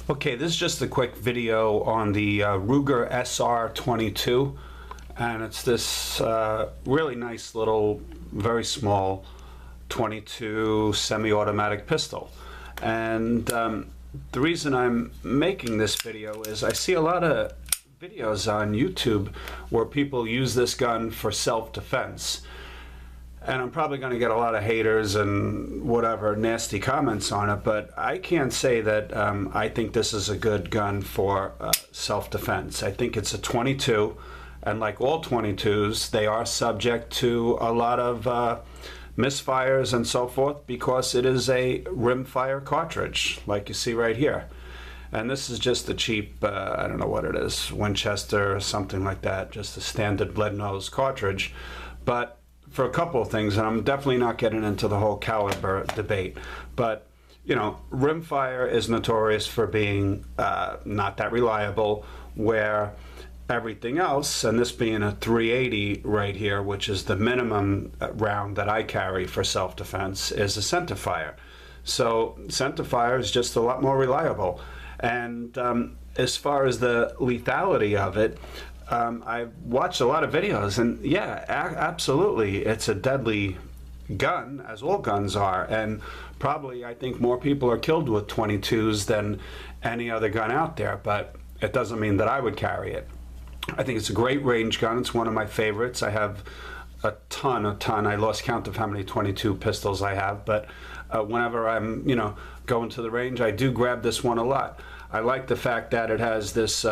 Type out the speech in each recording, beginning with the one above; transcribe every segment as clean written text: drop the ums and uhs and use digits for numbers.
Okay, this is just a quick video on the Ruger SR22, and it's this really nice little, very small 22 semi-automatic pistol. And the reason I'm making this video is I see a lot of videos on YouTube where people use this gun for self-defense. And I'm probably going to get a lot of haters and whatever nasty comments on it, but I can't say that I think this is a good gun for self-defense. I think it's a 22, and like all 22s, they are subject to a lot of misfires and so forth because it is a rimfire cartridge, like you see right here. And this is just a cheap, I don't know what it is, Winchester or something like that, just a standard lead nose cartridge. But for a couple of things, and I'm definitely not getting into the whole caliber debate, but you know, rimfire is notorious for being not that reliable, where everything else, and this being a 380 right here, which is the minimum round that I carry for self-defense, is a centerfire. So centerfire is just a lot more reliable. And as far as the lethality of it, I've watched a lot of videos, and yeah, absolutely, it's a deadly gun, as all guns are, and probably I think more people are killed with 22s than any other gun out there, but it doesn't mean that I would carry it. I think it's a great range gun. It's one of my favorites. I have a ton. I lost count of how many 22 pistols I have, but whenever I'm, going to the range, I do grab this one a lot. I like the fact that it has this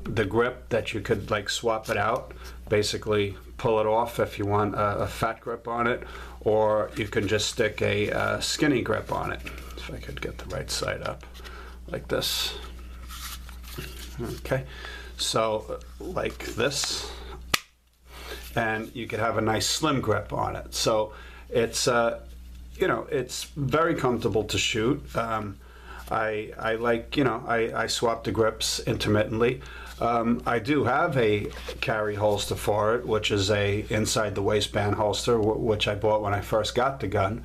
the grip that you could like swap it out, basically pull it off if you want a fat grip on it, or you can just stick a skinny grip on it. If I could get the right side up like this. Okay, so like this, and you could have a nice slim grip on it. So it's it's very comfortable to shoot. I like, I swap the grips intermittently. I do have a carry holster for it, which is a inside the waistband holster, which I bought when I first got the gun.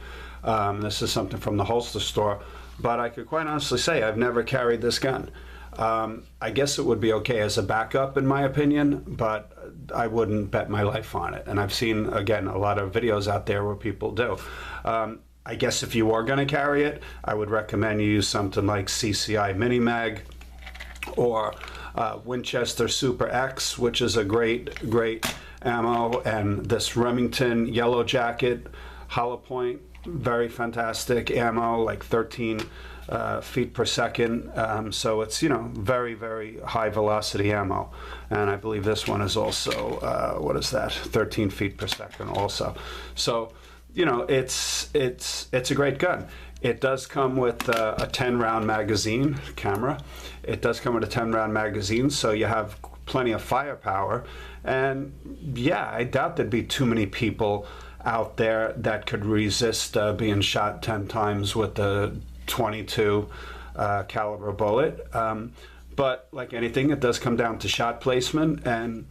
This is something from the holster store, but I could quite honestly say I've never carried this gun. I guess it would be okay as a backup in my opinion, but I wouldn't bet my life on it. And I've seen, again, a lot of videos out there where people do. I guess if you are going to carry it, I would recommend you use something like CCI Mini Mag or Winchester Super X, which is a great ammo, and this Remington Yellow Jacket hollow point, very fantastic ammo, like 13 feet per second. So it's very high velocity ammo, and I believe this one is also what is that, 13 feet per second also. So it's a great gun. It does come with a 10-round magazine camera. It does come with a 10-round magazine, so you have plenty of firepower. And yeah, I doubt there'd be too many people out there that could resist being shot 10 times with the 22 caliber bullet. But like anything, it does come down to shot placement, and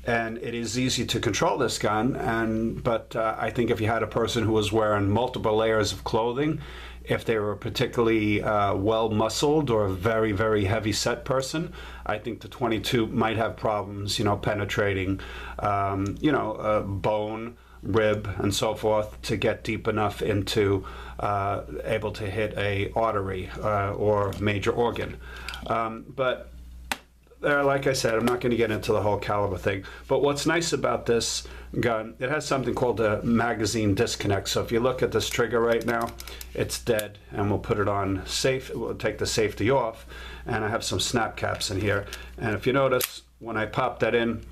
it is easy to control this gun. But I think if you had a person who was wearing multiple layers of clothing, if they were a particularly well muscled or a very heavy set person, I think the 22 might have problems, penetrating, bone, rib, and so forth to get deep enough into able to hit a artery or major organ. But like I said, I'm not going to get into the whole caliber thing. But what's nice about this gun, it has something called a magazine disconnect. So if you look at this trigger right now, it's dead, and we'll put it on safe. We'll take the safety off, and I have some snap caps in here. And if you notice, when I pop that in,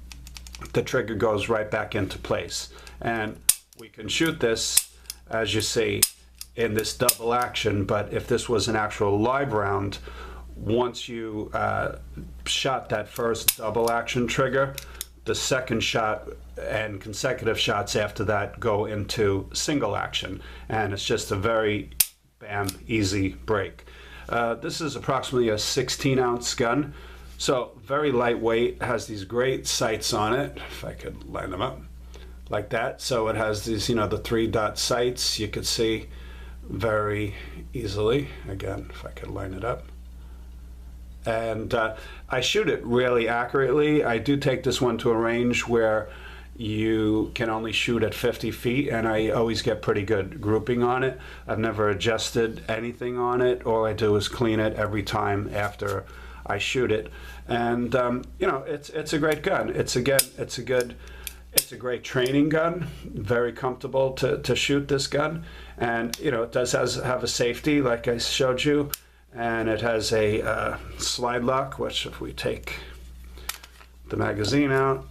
the trigger goes right back into place. And we can shoot this, as you see, in this double action. But if this was an actual live round, once you shot that first double action trigger, the second shot and consecutive shots after that go into single action, and it's just a very easy break. This is approximately a 16-ounce gun, so very lightweight, has these great sights on it. If I could line them up like that, so it has these, the 3-dot sights you could see very easily. Again, if I could line it up. and I shoot it really accurately. I do take this one to a range where you can only shoot at 50 feet, and I always get pretty good grouping on it. I've never adjusted anything on it. All I do is clean it every time after I shoot it, and you know, it's a great gun. It's a great training gun. Very comfortable to shoot this gun, and you know, it does have a safety like I showed you, and it has a slide lock, which if we take the magazine out,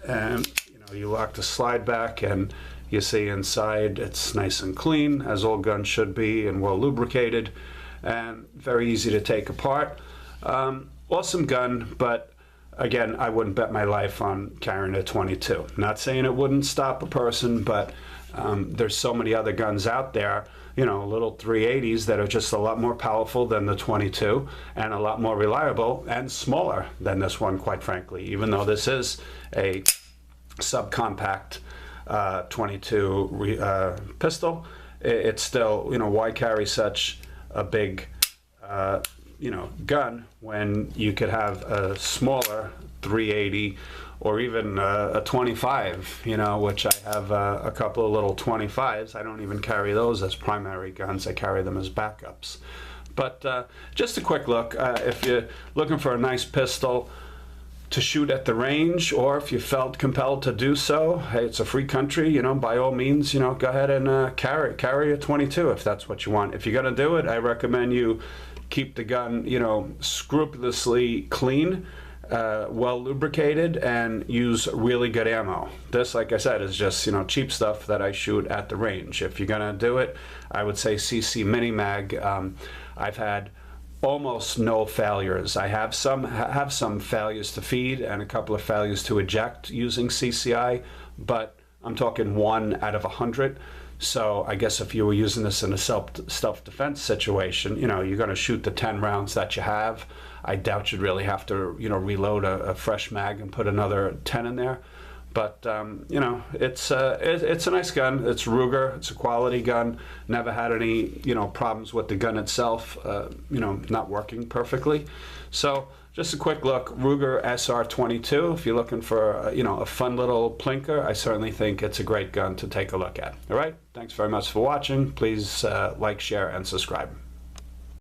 and you know, you lock the slide back, and you see inside it's nice and clean, as all guns should be, and well lubricated, and very easy to take apart. Awesome gun, but again, I wouldn't bet my life on carrying a 22. Not saying it wouldn't stop a person, but there's so many other guns out there, you know, little 380s that are just a lot more powerful than the 22 and a lot more reliable and smaller than this one, quite frankly. Even though this is a subcompact 22 pistol, it's still, you know, why carry such a big you know, gun when you could have a smaller 380 or even a 25, you know, which I have a couple of little 25s. I don't even carry those as primary guns. I carry them as backups. But just a quick look. If you're looking for a nice pistol to shoot at the range, or if you felt compelled to do so, hey, it's a free country, you know, by all means, you know, go ahead and carry a 22 if that's what you want. If you're gonna do it, I recommend you keep the gun, you know, scrupulously clean, well lubricated, and use really good ammo. This, like I said, is just, you know, cheap stuff that I shoot at the range. If you're gonna do it, I would say CC Mini Mag. I've had almost no failures. I have some failures to feed and a couple of failures to eject using CCI, but I'm talking 1 out of 100. So I guess if you were using this in a self-defense situation, you know, you're going to shoot the 10 rounds that you have. I doubt you'd really have to, you know, reload a fresh mag and put another 10 in there. But you know, it's a nice gun. It's Ruger. It's a quality gun. Never had any, you know, problems with the gun itself. You know, not working perfectly. So just a quick look, Ruger SR22. If you're looking for you know, a fun little plinker, I certainly think it's a great gun to take a look at. All right. Thanks very much for watching. Please like, share, and subscribe.